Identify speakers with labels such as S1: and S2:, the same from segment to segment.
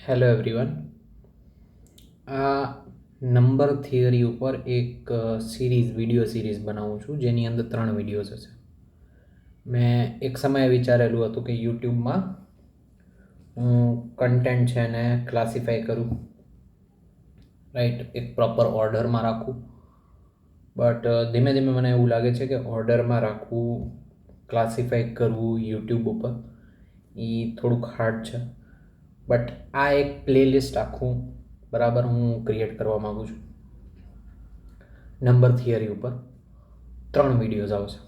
S1: Hello everyone. આ number theory ઉપર એક વિડીયો સિરીઝ બનાવું છું, જેની અંદર 3 વિડીયોઝ હશે. મેં એક સમયે વિચારેલું હતું કે યુટ્યુબમાં હું કન્ટેન્ટ છે એને ક્લાસિફાઈ કરું, રાઈટ, એક પ્રોપર ઓર્ડરમાં રાખું. બટ ધીમે ધીમે મને એવું લાગે છે કે ઓર્ડરમાં રાખવું, ક્લાસિફાઈ કરવું યુટ્યુબ ઉપર એ થોડુંક હાર્ડ છે. બટ આ એક પ્લેલિસ્ટ આખું બરાબર હું ક્રિએટ કરવા માગું છું. નંબર થિયરી ઉપર 3 વિડીયોઝ આવશે.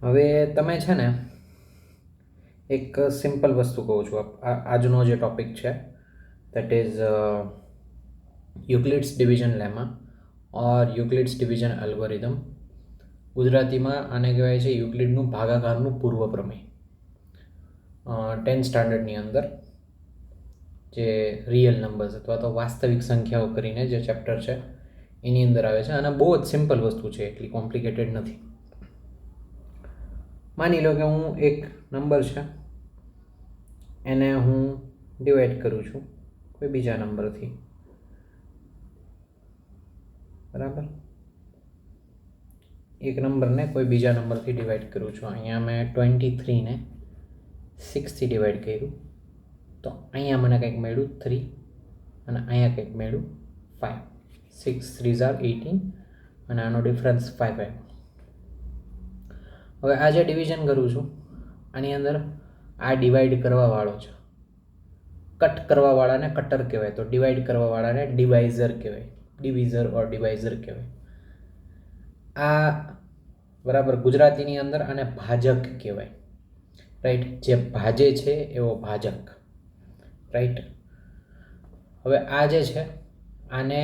S1: હવે તમે છે ને એક સિમ્પલ વસ્તુ કહું છું. આજનો જે ટોપિક છે that is Euclid's division lemma or Euclid's division algorithm. ગુજરાતીમાં આને કહેવાય છે યુક્લિડનું ભાગાકારનું પૂર્વ પ્રમેય. 10th સ્ટાન્ડર્ડની અંદર જે રિયલ નંબર્સ અથવા તો વાસ્તવિક સંખ્યાઓ કરીને જે ચેપ્ટર છે એની અંદર આવે છે. અને બહુ જ સિમ્પલ વસ્તુ છે, એટલી કોમ્પ્લિકેટેડ નથી. માની લો કે હું એક નંબર છે એને હું ડિવાઈડ કરું છું કોઈ બીજા નંબરથી, બરાબર. એક નંબરને કોઈ બીજા નંબરથી ડિવાઈડ કરું છું. અહીંયા મેં 23ને 6થી ડિવાઈડ કર્યું, તો અહીંયા મને કંઈક મળ્યું 3 અને અહીંયા કંઈક મળ્યું 5. 6 3s are 18 અને આનો ડિફરન્સ 5 આવ્યો. હવે આ જે ડિવિઝન કરું છું આની અંદર આ ડિવાઈડ કરવાવાળો છે, કટ કરવાવાળાને કટર કહેવાય, તો ડિવાઈડ કરવાવાળાને ડિવાઇઝર કહેવાય, ડિવિઝર ઓર ડિવાઇઝર કહેવાય. આ બરાબર ગુજરાતીની અંદર આને ભાજક કહેવાય, રાઈટ. જે ભાજે છે એવો ભાજક, રાઈટ. હવે આ જે છે આને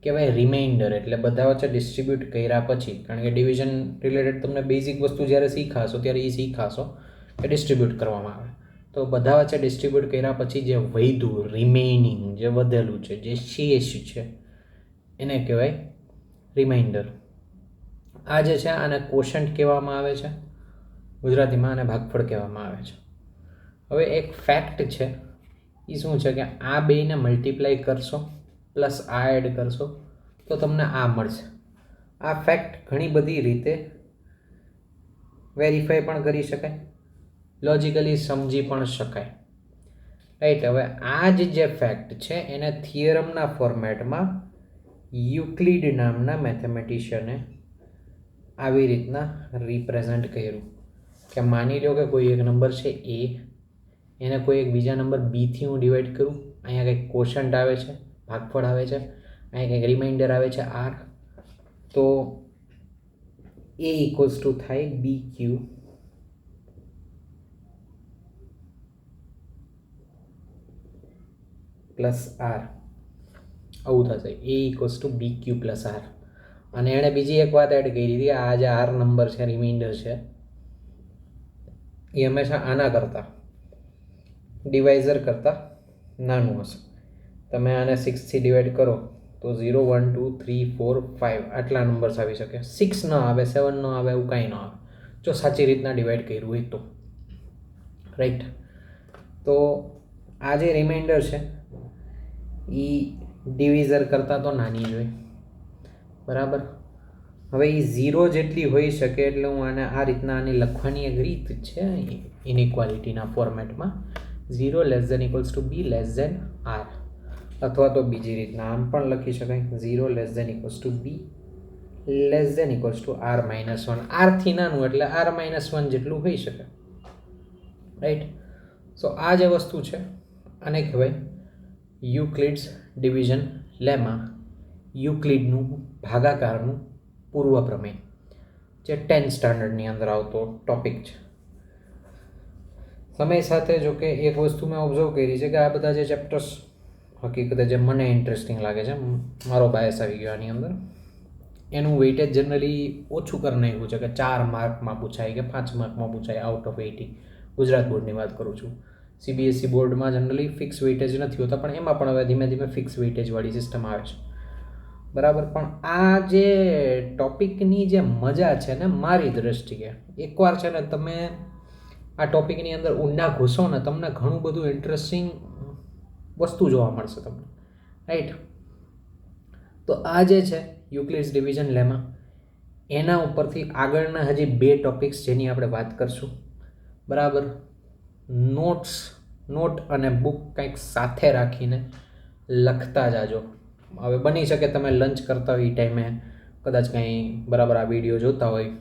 S1: કહેવાય રિમાઇન્ડર. એટલે બધા વચ્ચે ડિસ્ટ્રીબ્યુટ કર્યા પછી, કારણ કે ડિવિઝન રિલેટેડ તમને બેઝિક વસ્તુ જ્યારે શીખાશો ત્યારે એ શીખાશો કે ડિસ્ટ્રીબ્યુટ કરવામાં આવે. તો બધા વચ્ચે ડિસ્ટ્રીબ્યુટ કર્યા પછી જે વધ્યું, રિમેઇનિંગ જે વધેલું છે, જે શેષ છે, એને કહેવાય રિમાઇન્ડર. આ જે છે આને કોશન્ટ કહેવામાં આવે છે, ગુજરાતીમાં આને ભાગફળ કહેવામાં આવે છે. હવે એક ફેક્ટ છે એ શું છે કે આ બેને મલ્ટીપ્લાય કરશો પ્લસ આ એડ કરશો તો તમને આ મળશે. આ ફેક્ટ ઘણી બધી રીતે વેરીફાઈ પણ કરી શકાય, લોજિકલી સમજી પણ શકાય, રાઈટ. હવે આ જે ફેક્ટ છે એને થિયરમના ફોર્મેટમાં યુક્લિડ નામના મેથેમેટિશિયને આવી રીતના રિપ્રેઝન્ટ કર્યું કે માની લો કે કોઈ એક નંબર છે એ, એને કોઈ એક બીજા નંબર બીથી હું ડિવાઈડ કરું. અહીંયા કંઈક કોશન્ટ આવે છે, ભાગફળ આવે છે, અહીંયા કંઈક રિમાઇન્ડર આવે છે આર, તો એ ઇક્વલ્સ ટુ થાય બી ક્યુ પ્લસ આર. આવું થશે, a equals to b q plus r. અને એણે બીજી એક વાત એડ કરી હતી, આ જે આર નંબર છે, રિમાઇન્ડર છે, એ હંમેશા આના કરતાં, ડિવાઇઝર કરતાં નાનું હશે. તમે આને 6થી ડિવાઈડ કરો તો 0 1 2 3 4 5 આટલા નંબર્સ આવી શકે. 6 ન આવે, 7 ન આવે, એવું કાંઈ ન આવે જો સાચી રીતના ડિવાઈડ કર્યું હોય તો, રાઈટ. તો આ જે રિમાઇન્ડર છે એ ડિવિઝર કરતાં તો નાની જ હોય, બરાબર. હવે એ 0 જેટલી હોઈ શકે, એટલે હું આને આ રીતના આની લખવાની એક રીત છે ઇનઇક્વાલિટીના ફોર્મેટમાં, 0 <= b r, અથવા તો બીજી રીતના આમ પણ લખી શકાય, 0 <= b r - 1. આરથી નાનું એટલે r - 1 જેટલું હોઈ શકે, રાઈટ. સો આ જે વસ્તુ છે આને કહેવાય યુક્લિડ્સ ડિવિઝન લેમા, યુક્લિડનું ભાગાકારનું પૂર્વ પ્રમેય, જે 10th સ્ટાન્ડર્ડની અંદર આવતો ટોપિક છે. સમય સાથે જો કે એક વસ્તુ મેં ઓબ્ઝર્વ કરી છે કે આ બધા જે ચેપ્ટર્સ હકીકતે જે મને ઇન્ટરેસ્ટિંગ લાગે છે, મારો બાયસ આવી ગયો આની અંદર, એનું વેઇટેજ જનરલી ઓછું કરી નાખ્યું છે કે 4 માર્કમાં પૂછાય કે 5 માર્કમાં પૂછાય આઉટ ઓફ 80. ગુજરાત બોર્ડની વાત કરું છું. CBSE બોર્ડમાં જનરલી ફિક્સ વેઇટેજ નથી હોતા, પણ એમાં પણ હવે ધીમે ધીમે ફિક્સ વેઇટેજવાળી સિસ્ટમ આવે છે, બરાબર. પણ આ જે ટોપિકની જે મજા છે ને, મારી દ્રષ્ટિએ એકવાર છે ને તમે આ ટોપિકની અંદર ઊંડા ઘૂસો ને તમને ઘણું બધું ઇન્ટરેસ્ટિંગ વસ્તુ જોવા મળશે તમને, રાઈટ. તો આ જે છે યુક્લિડ્સ ડિવિઝન લેમાં, એના ઉપરથી આગળના હજી 2 ટોપિક્સ જેની આપણે વાત કરશું, બરાબર. નોટ અને બુક કંઈક સાથે રાખીને લખતા જાજો. હવે બની શકે તમે લંચ કરતા હોય એ ટાઈમે કદાચ કંઈ બરાબર આ વિડીયો જોતા હોય,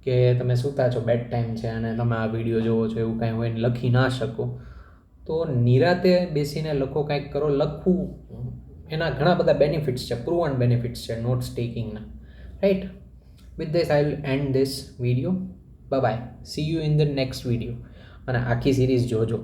S1: કે તમે સૂતા છો, બેડ ટાઈમ છે અને તમે આ વિડીયો જોવો છો, એવું કાંઈ હોય ને લખી ના શકો, તો નિરાતે બેસીને લખો, કાંઈક કરો. લખવું એના ઘણા બધા બેનિફિટ્સ છે, પ્રૂવન બેનિફિટ્સ છે નોટ્સ ટેકિંગના, right. With this I will end this video. Bye bye, see you in the next video. અને આખી સિરીઝ જોજો.